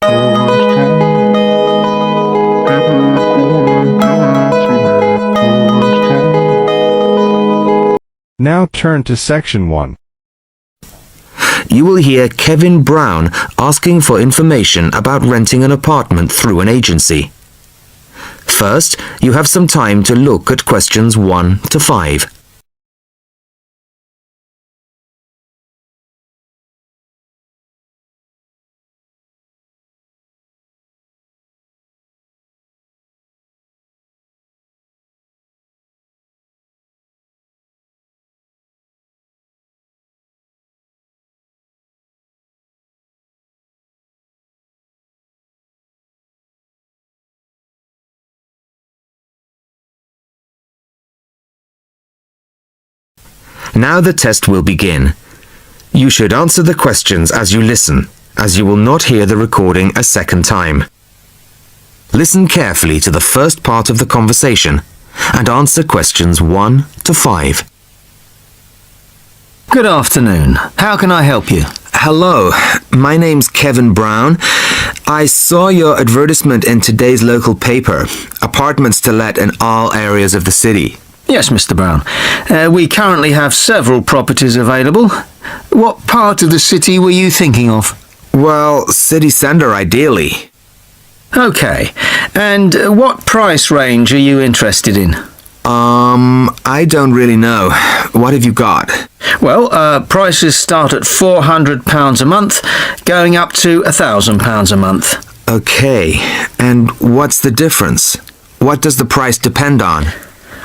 Now turn to section 1. You will hear Kevin Brown asking for information about renting an apartment through an agency. First, you have some time to look at questions 1 to 5. Now the test will begin. You should answer the questions as you listen, as you will not hear the recording a second time. Listen carefully to the first part of the conversation and answer questions 1 to 5. Good afternoon. How can I help you? Hello, my name's Kevin Brown. I saw your advertisement in today's local paper, apartments to let in all areas of the city. Yes, Mr. Brown. We currently have several properties available. What part of the city were you thinking of? Well, city centre ideally. Okay. And what price range are you interested in? I don't really know. What have you got? Well, prices start at £400 a month, going up to £1,000 a month. Okay, and what's the difference? What does the price depend on?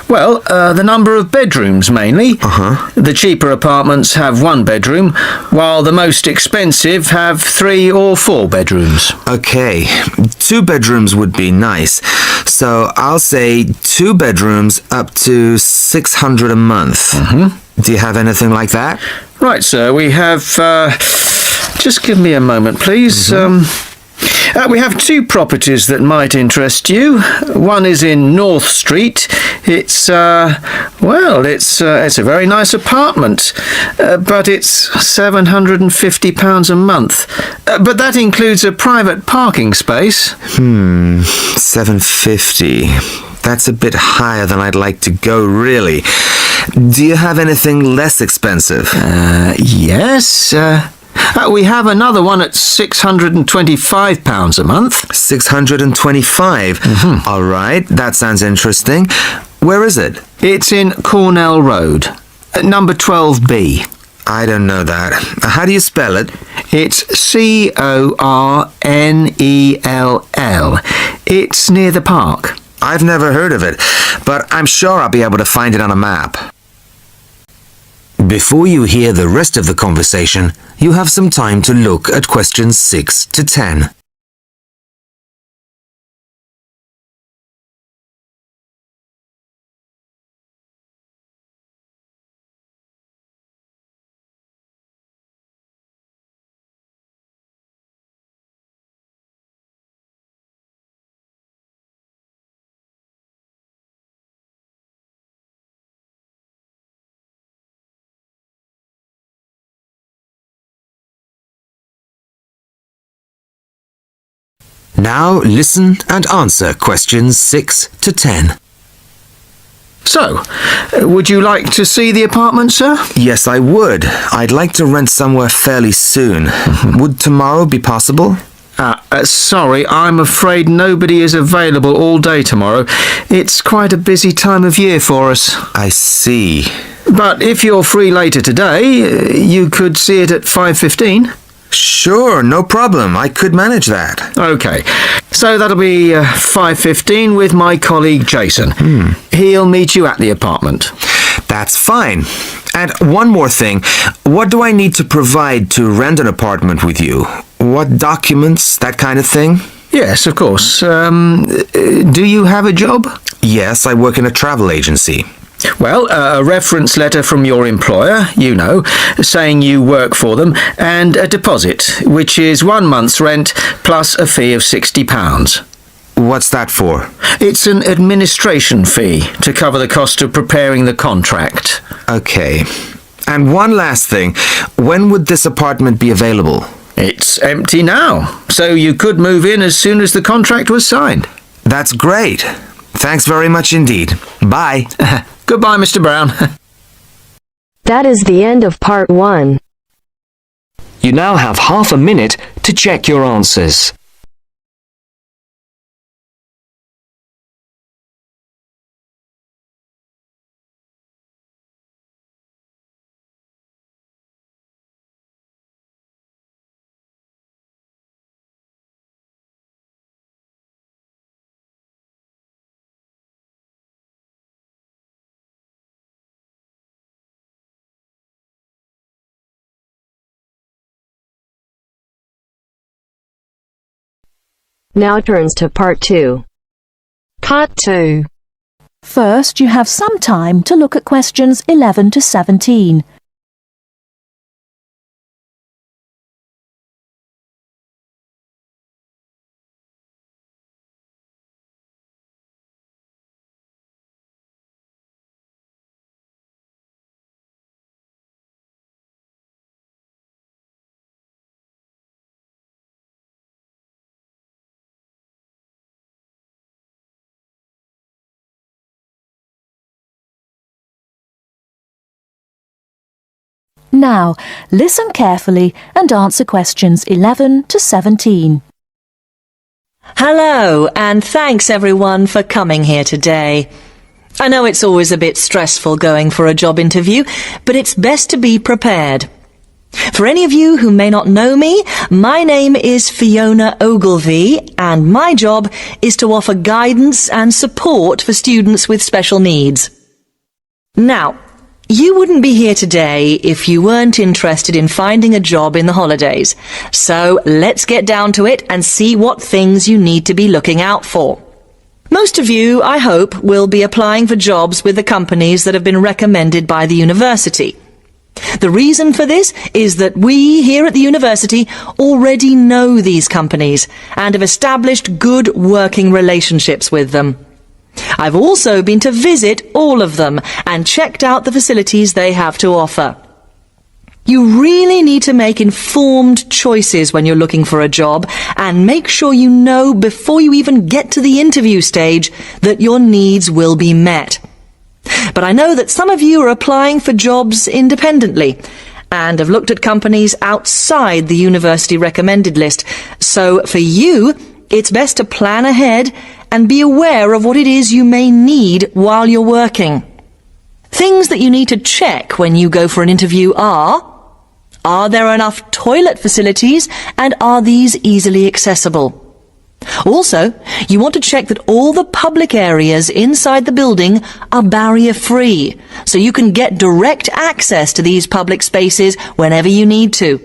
Well, the number of bedrooms mainly. Uh-huh. The cheaper apartments have 1 bedroom, while the most expensive have 3 or 4 bedrooms. Okay, 2 bedrooms would be nice. So I'll say 2 bedrooms up to $600 a month. Mm-hmm. Do you have anything like that? Right, sir. We have... just give me a moment, please. We have 2 properties that might interest you. One is in North Street. It's a very nice apartment, but it's £750 a month. But that includes a private parking space. $750. That's a bit higher than I'd like to go, really. Do you have anything less expensive? Yes. We have another one at £625 a month. 625? All right, that sounds interesting. Where is it? It's in Cornell Road, number 12B. I don't know that. How do you spell it? It's Cornell. It's near the park. I've never heard of it, but I'm sure I'll be able to find it on a map. Before you hear the rest of the conversation, you have some time to look at questions 6 to 10. Now listen and answer questions 6 to 10. So, would you like to see the apartment, sir? Yes, I would. I'd like to rent somewhere fairly soon. Would tomorrow be possible? Sorry, I'm afraid nobody is available all day tomorrow. It's quite a busy time of year for us. I see. But if you're free later today, you could see it at 5:15. Sure, no problem. I could manage that. Okay, so that'll be 5:15 with my colleague Jason. He'll meet you at the apartment. That's fine. And one more thing. What do I need to provide to rent an apartment with you? What documents, that kind of thing? Yes, of course. Do you have a job? Yes, I work in a travel agency. Well, a reference letter from your employer, saying you work for them, and a deposit, which is 1 month's rent plus a fee of £60. What's that for? It's an administration fee to cover the cost of preparing the contract. Okay. And one last thing. When would this apartment be available? It's empty now, so you could move in as soon as the contract was signed. That's great. Thanks very much indeed. Bye. Goodbye, Mr. Brown. That is the end of part 1. You now have half a minute to check your answers. Now turns to part 2. Part 2. First, you have some time to look at questions 11 to 17. Now, listen carefully and answer questions 11 to 17. Hello, and thanks everyone for coming here today. I know it's always a bit stressful going for a job interview, but it's best to be prepared. For any of you who may not know me, my name is Fiona Ogilvie, and my job is to offer guidance and support for students with special needs. Now, you wouldn't be here today if you weren't interested in finding a job in the holidays. So let's get down to it and see what things you need to be looking out for. Most of you, I hope, will be applying for jobs with the companies that have been recommended by the university. The reason for this is that we here at the university already know these companies and have established good working relationships with them. I've also been to visit all of them and checked out the facilities they have to offer. You really need to make informed choices when you're looking for a job and make sure you know before you even get to the interview stage that your needs will be met. But I know that some of you are applying for jobs independently and have looked at companies outside the university recommended list. So for you, it's best to plan ahead and be aware of what it is you may need while you're working. Things that you need to check when you go for an interview are there enough toilet facilities and are these easily accessible? Also, you want to check that all the public areas inside the building are barrier-free, so you can get direct access to these public spaces whenever you need to.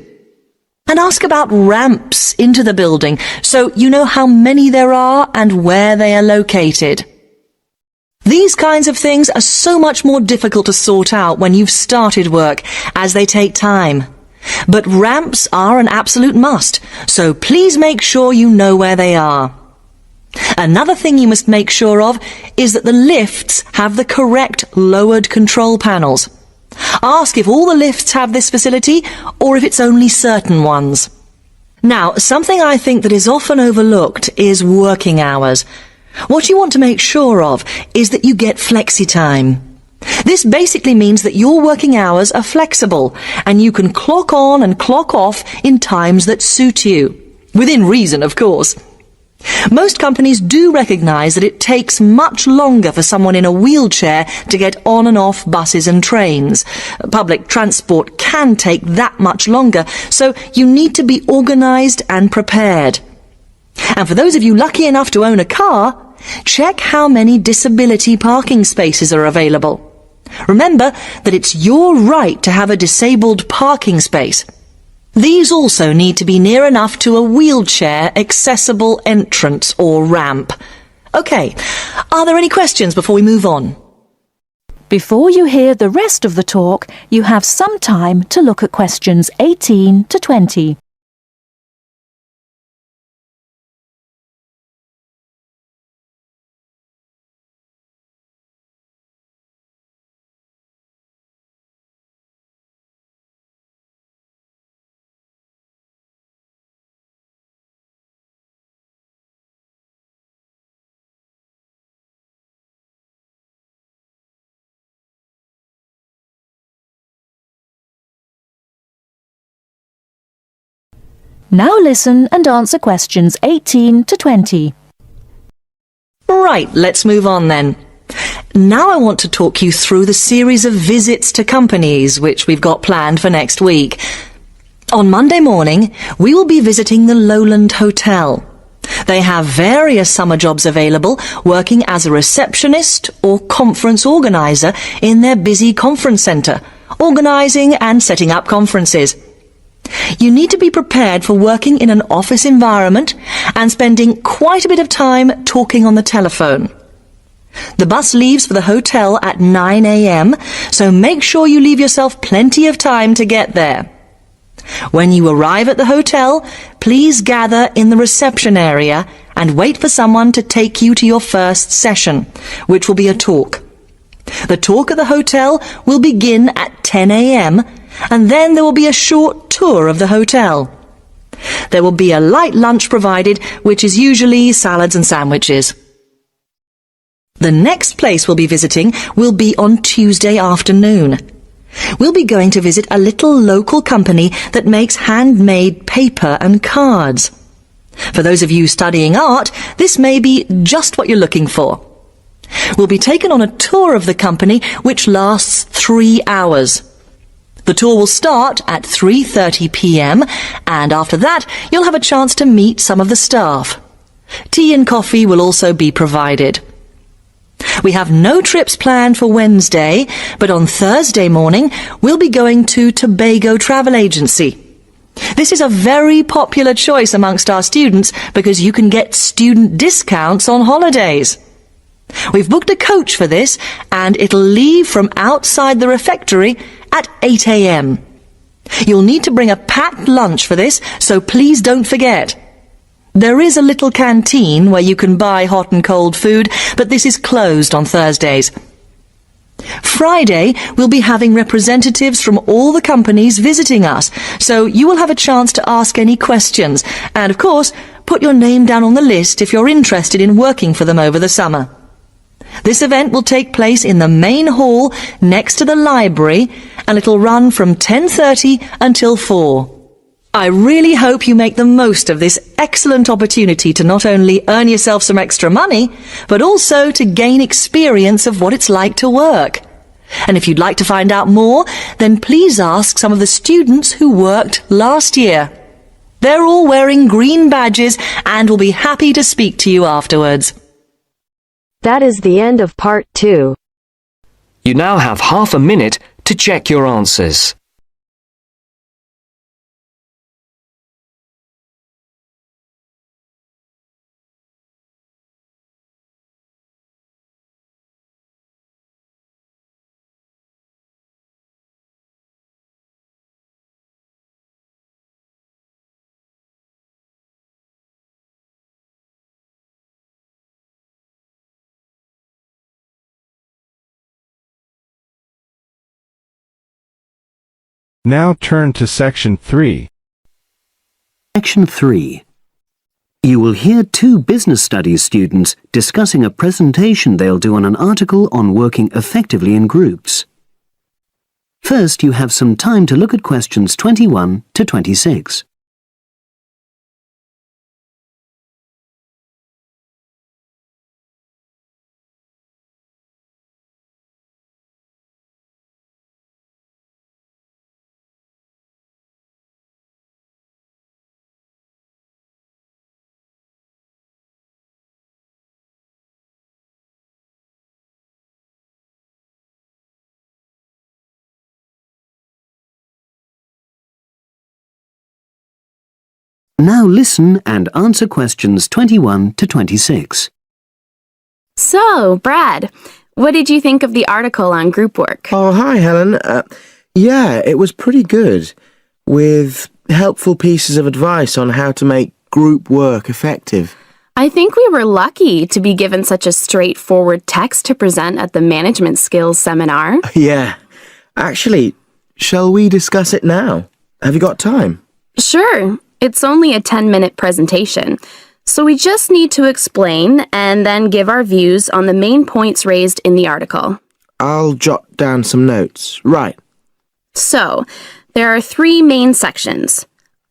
And ask about ramps into the building, so you know how many there are and where they are located. These kinds of things are so much more difficult to sort out when you've started work, as they take time. But ramps are an absolute must, so please make sure you know where they are. Another thing you must make sure of is that the lifts have the correct lowered control panels. Ask if all the lifts have this facility or if it's only certain ones. Now, something I think that is often overlooked is working hours. What you want to make sure of is that you get flexi time. This basically means that your working hours are flexible and you can clock on and clock off in times that suit you. Within reason, of course. Most companies do recognise that it takes much longer for someone in a wheelchair to get on and off buses and trains. Public transport can take that much longer, so you need to be organised and prepared. And for those of you lucky enough to own a car, check how many disability parking spaces are available. Remember that it's your right to have a disabled parking space. These also need to be near enough to a wheelchair accessible entrance or ramp. OK, are there any questions before we move on? Before you hear the rest of the talk, you have some time to look at questions 18 to 20. Now listen and answer questions 18 to 20. Right, let's move on then. Now I want to talk you through the series of visits to companies which we've got planned for next week. On Monday morning, we will be visiting the Lowland Hotel. They have various summer jobs available, working as a receptionist or conference organizer in their busy conference centre, organising and setting up conferences. You need to be prepared for working in an office environment and spending quite a bit of time talking on the telephone. The bus leaves for the hotel at 9 a.m, so make sure you leave yourself plenty of time to get there. When you arrive at the hotel, please gather in the reception area and wait for someone to take you to your first session, which will be a talk. The talk at the hotel will begin at 10 a.m, and then there will be a short tour of the hotel. There will be a light lunch provided, which is usually salads and sandwiches. The next place we'll be visiting will be on Tuesday afternoon. We'll be going to visit a little local company that makes handmade paper and cards. For those of you studying art, this may be just what you're looking for. We'll be taken on a tour of the company which lasts 3 hours. The tour will start at 3:30 p.m, and after that you'll have a chance to meet some of the staff. Tea and coffee will also be provided. We have no trips planned for Wednesday, but on Thursday morning we'll be going to Tobago Travel Agency. This is a very popular choice amongst our students because you can get student discounts on holidays. We've booked a coach for this, and it'll leave from outside the refectory at 8 a.m. You'll need to bring a packed lunch for this, so please don't forget. There is a little canteen where you can buy hot and cold food, but this is closed on Thursdays. Friday, we'll be having representatives from all the companies visiting us, so you will have a chance to ask any questions, and of course, put your name down on the list if you're interested in working for them over the summer. This event will take place in the main hall next to the library, and it'll run from 10:30 until 4. I really hope you make the most of this excellent opportunity to not only earn yourself some extra money, but also to gain experience of what it's like to work. And if you'd like to find out more, then please ask some of the students who worked last year. They're all wearing green badges and will be happy to speak to you afterwards. That is the end of part 2. You now have half a minute to check your answers. Now turn to section 3. Section 3. You will hear 2 business studies students discussing a presentation they'll do on an article on working effectively in groups. First, you have some time to look at questions 21 to 26. Now listen and answer questions 21 to 26. So, Brad, what did you think of the article on group work? Oh, hi, Helen. Yeah, it was pretty good, with helpful pieces of advice on how to make group work effective. I think we were lucky to be given such a straightforward text to present at the management skills seminar. Yeah. Actually, shall we discuss it now? Have you got time? Sure. It's only a 10-minute presentation, so we just need to explain and then give our views on the main points raised in the article. I'll jot down some notes. Right. So, there are 3 main sections.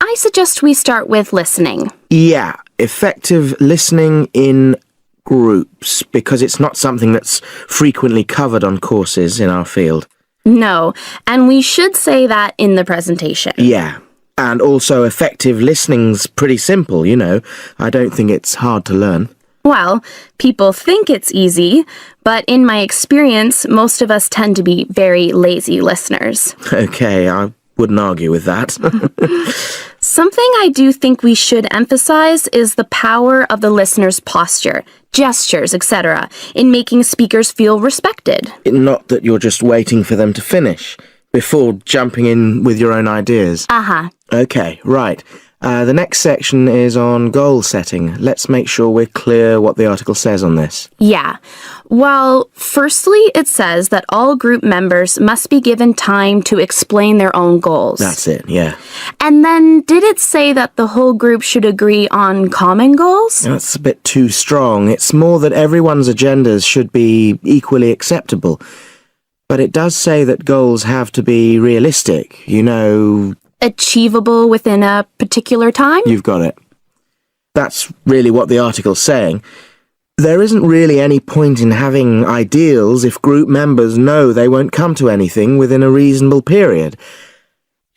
I suggest we start with listening. Yeah, effective listening in groups, because it's not something that's frequently covered on courses in our field. No, and we should say that in the presentation. Yeah, and also effective listening's pretty simple, you know. I don't think it's hard to learn. Well, people think it's easy, but in my experience, most of us tend to be very lazy listeners. Okay, I wouldn't argue with that. Something I do think we should emphasize is the power of the listener's posture, gestures, etc., in making speakers feel respected. Not that you're just waiting for them to finish before jumping in with your own ideas. Uh-huh. Okay, right. The next section is on goal setting. Let's make sure we're clear what the article says on this. Yeah. Well, firstly, it says that all group members must be given time to explain their own goals. That's it, yeah. And then, did it say that the whole group should agree on common goals? That's a bit too strong. It's more that everyone's agendas should be equally acceptable. But it does say that goals have to be realistic. You know... Achievable within a particular time? You've got it. That's really what the article's saying. There isn't really any point in having ideals if group members know they won't come to anything within a reasonable period.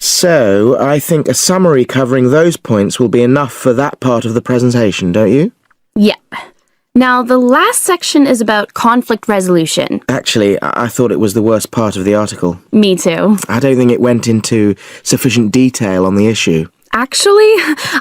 So, I think a summary covering those points will be enough for that part of the presentation, don't you? Yeah. Now, the last section is about conflict resolution. Actually, I thought it was the worst part of the article. Me too. I don't think it went into sufficient detail on the issue. Actually,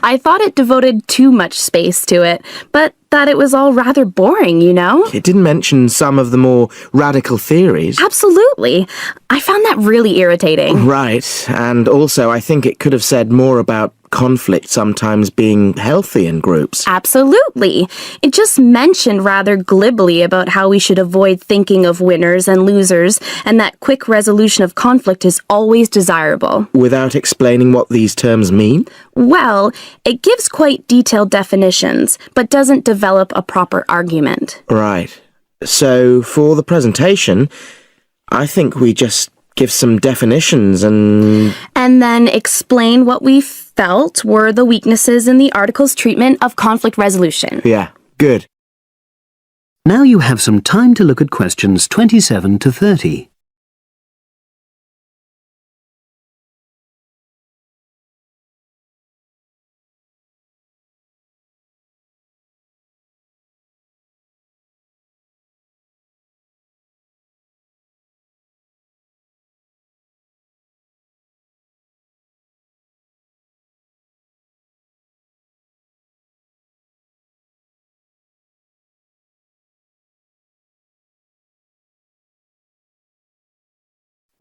I thought it devoted too much space to it, but that it was all rather boring, you know? It didn't mention some of the more radical theories. Absolutely. I found that really irritating. Right, and also I think it could have said more about conflict sometimes being healthy in groups. Absolutely. It just mentioned rather glibly about how we should avoid thinking of winners and losers, and that quick resolution of conflict is always desirable. Without explaining what these terms mean? Well, it gives quite detailed definitions, but doesn't develop a proper argument. Right. So, for the presentation, I think we just give some definitions and then explain what we felt were the weaknesses in the article's treatment of conflict resolution. Yeah, good. Now you have some time to look at questions 27 to 30.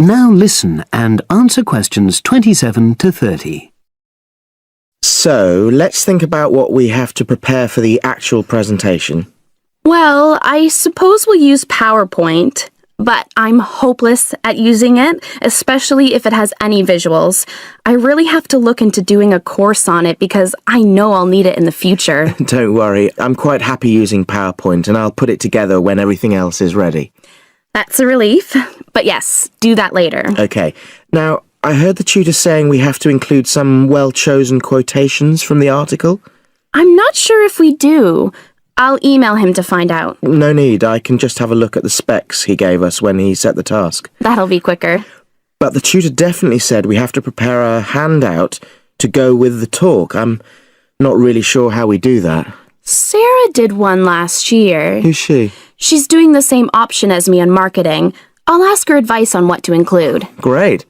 Now listen and answer questions 27 to 30. So, let's think about what we have to prepare for the actual presentation. Well, I suppose we'll use PowerPoint, but I'm hopeless at using it, especially if it has any visuals. I really have to look into doing a course on it because I know I'll need it in the future. Don't worry, I'm quite happy using PowerPoint and I'll put it together when everything else is ready. That's a relief. But yes, do that later. Okay. Now, I heard the tutor saying we have to include some well-chosen quotations from the article. I'm not sure if we do. I'll email him to find out. No need, I can just have a look at the specs he gave us when he set the task. That'll be quicker. But the tutor definitely said we have to prepare a handout to go with the talk. I'm not really sure how we do that. Sarah did one last year. Who's she? She's doing the same option as me on marketing. I'll ask her advice on what to include. Great.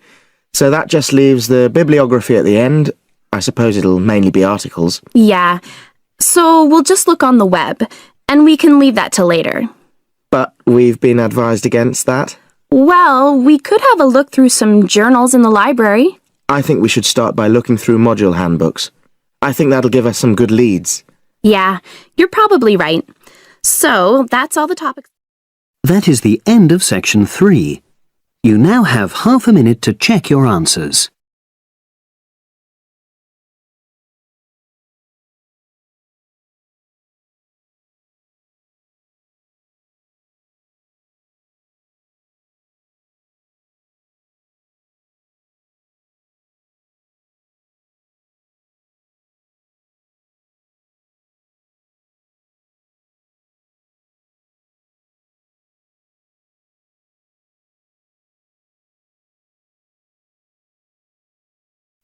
So that just leaves the bibliography at the end. I suppose it'll mainly be articles. Yeah. So we'll just look on the web, and we can leave that till later. But we've been advised against that? Well, we could have a look through some journals in the library. I think we should start by looking through module handbooks. I think that'll give us some good leads. Yeah, you're probably right. So, that's all the topics. That is the end of section 3. You now have half a minute to check your answers.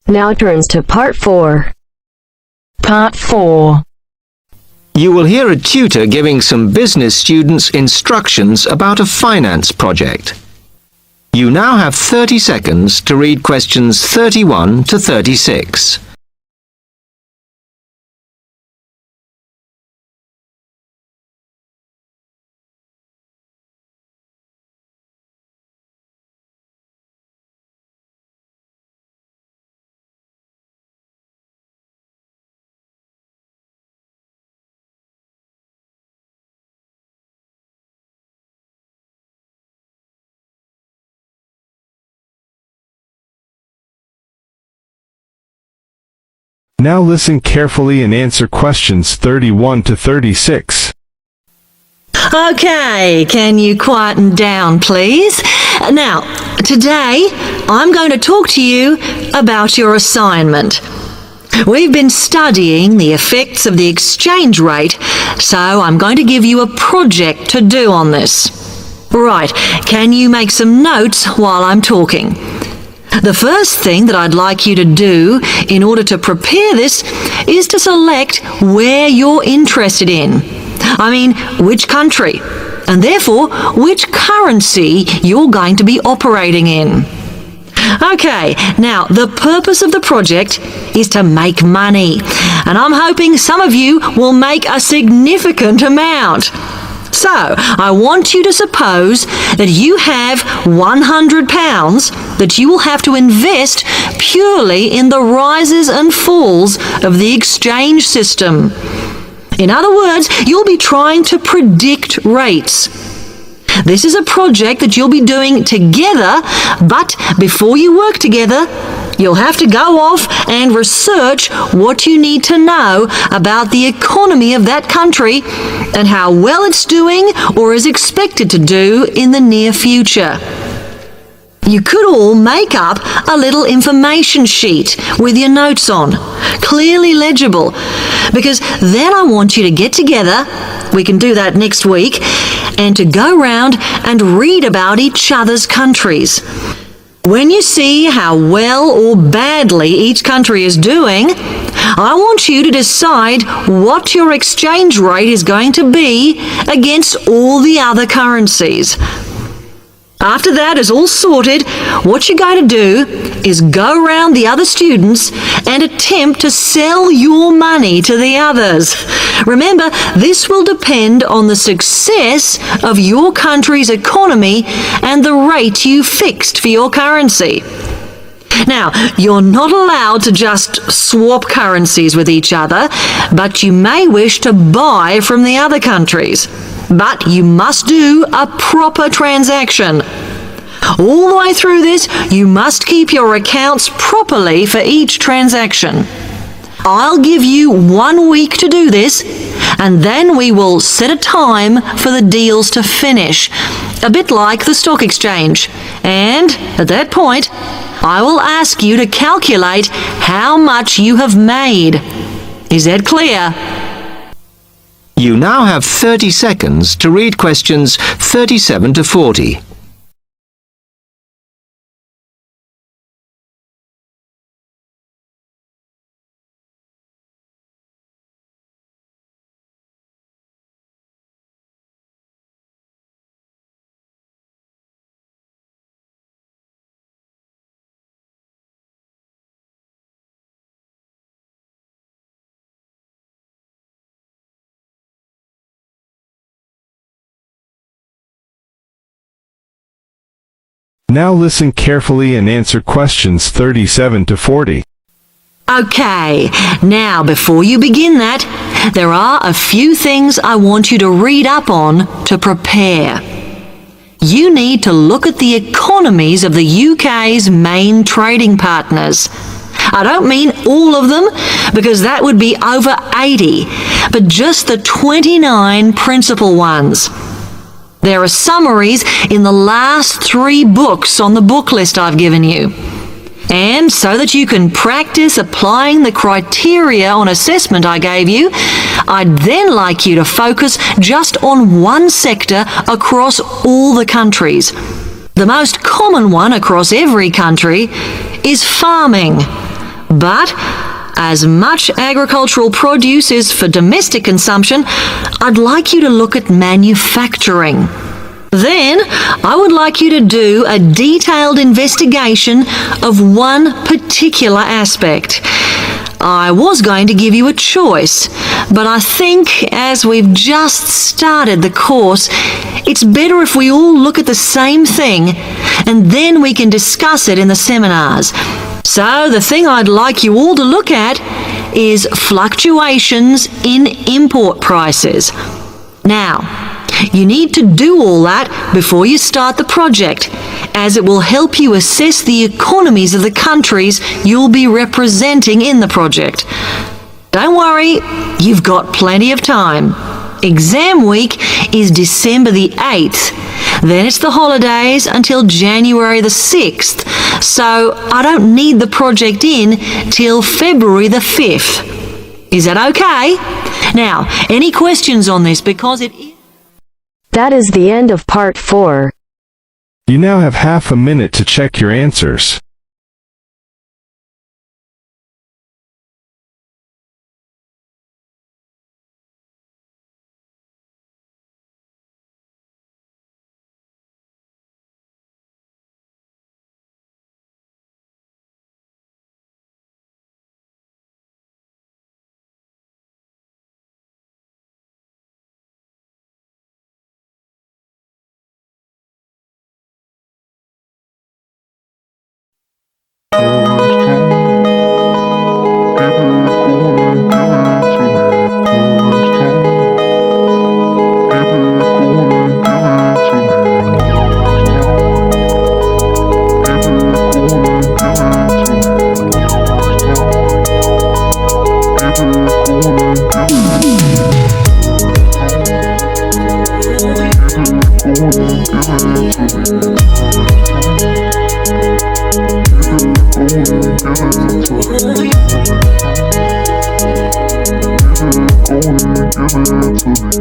Now turns to Part 4. Part 4. You will hear a tutor giving some business students instructions about a finance project. You now have 30 seconds to read questions 31 to 36. Now listen carefully and answer questions 31 to 36. Okay, can you quieten down, please? Now, today I'm going to talk to you about your assignment. We've been studying the effects of the exchange rate, so I'm going to give you a project to do on this. Right, can you make some notes while I'm talking? The first thing that I'd like you to do in order to prepare this is to select where you're interested in. I mean, which country, and therefore which currency you're going to be operating in. Okay, now the purpose of the project is to make money, and I'm hoping some of you will make a significant amount. So, I want you to suppose that you have £100 that you will have to invest purely in the rises and falls of the exchange system. In other words, you'll be trying to predict rates. This is a project that you'll be doing together, but before you work together, you'll have to go off and research what you need to know about the economy of that country and how well it's doing or is expected to do in the near future. You could all make up a little information sheet with your notes on, clearly legible, because then I want you to get together, we can do that next week, and to go round and read about each other's countries. When you see how well or badly each country is doing, I want you to decide what your exchange rate is going to be against all the other currencies. After that is all sorted, what you're going to do is go around the other students and attempt to sell your money to the others. Remember, this will depend on the success of your country's economy and the rate you fixed for your currency. Now, you're not allowed to just swap currencies with each other, but you may wish to buy from the other countries. But you must do a proper transaction. All the way through this, you must keep your accounts properly for each transaction. I'll give you 1 week to do this, and then we will set a time for the deals to finish, a bit like the stock exchange. And at that point, I will ask you to calculate how much you have made. Is that clear? You now have 30 seconds to read questions 37 to 40. Now listen carefully and answer questions 37 to 40. Okay, now before you begin that, there are a few things I want you to read up on to prepare. You need to look at the economies of the UK's main trading partners. I don't mean all of them, because that would be over 80, but just the 29 principal ones. There are summaries in the last 3 books on the book list I've given you. And so that you can practice applying the criteria on assessment I gave you, I'd then like you to focus just on one sector across all the countries. The most common one across every country is farming. But as much agricultural produce is for domestic consumption, I'd like you to look at manufacturing. Then, I would like you to do a detailed investigation of one particular aspect. I was going to give you a choice, but I think as we've just started the course, it's better if we all look at the same thing, and then we can discuss it in the seminars. So the thing I'd like you all to look at is fluctuations in import prices. Now, you need to do all that before you start the project, as it will help you assess the economies of the countries you'll be representing in the project. Don't worry, you've got plenty of time. Exam week is December the 8th. Then it's the holidays until January the 6th, so I don't need the project in till February the 5th. Is that okay? Now, any questions on this, because it is... That is the end of part 4. You now have half a minute to check your answers. Give it to me.